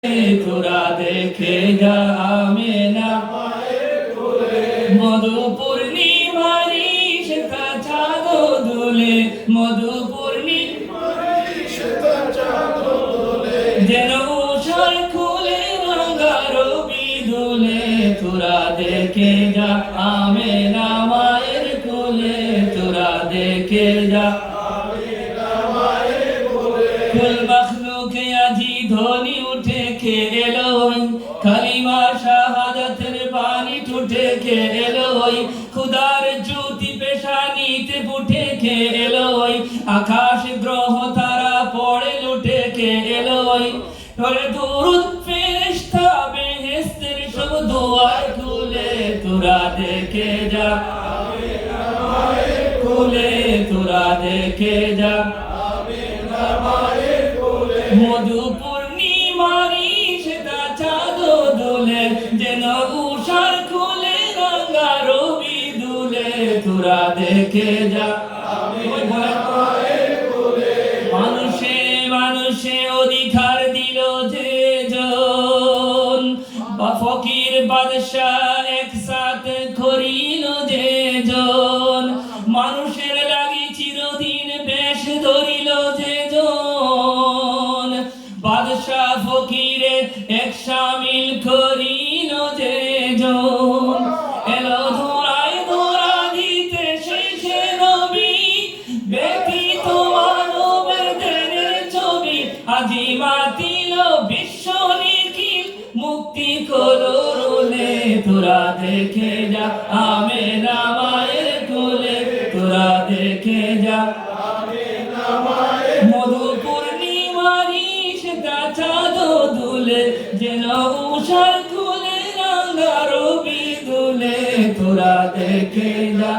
তোরা দেখে যা আমেনা মধু পূর্ণিমারি সেটা চাঁদ দুলে মধু যেন উষার খুলে রঙা রবি দুলে তোরা দেখে যা আমেনা মায়ের কোলে তোরা দেখে যা কুল মখলুকে আজি ধ্বনি উঠে কে এলো কালিমা শাহাদাতের বাণী টুটে কে এলো খুদার জ্যোতি পেশানিতে ফুটে কে এলো আকাশ গ্রহ তারা পড়ে লুটে কে এলো করে দুরুদ ফেরেশতা বেহেশতের সব দুয়ার খুলে তোরা দেখে যা খুলে তোরা দেখে যা মধু পূর্ণিমারি সেটা চাঁদ দুলে যেন উষার খুলে রঙা রবি দুলে তোরা দেখে যা মানুষে মানুষে অধিকার দিল যে জন বা ফকির বাদশাহ একসাথে করিল যে জন মানুষের লাগি চিরদিন বেশ ধরিল যে জন বাদশাহ ফকিরে এক শামিল করিল যে জন এলো ধরায় ধরা দিতে শেষে নবী ব্যতীত মানবের দেহের ছবি আজি মাতিল বিশ্ব নিখিল মুক্তি করলে তোরা দেখে যা আমেনা মায়ের কোলে তোরা দেখে যা মধু পূর্ণিমারি সেটা চাঁদ দুলে যেন উষার খুলে রঙা রবি দুলে তোরা দেখে যা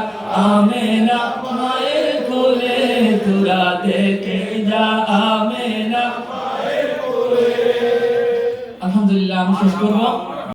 আমেনা মায়ের কোলে তোরা দেখে যা আমেনা। আলহামদুলিল্লাহ আমি শেষ করবো।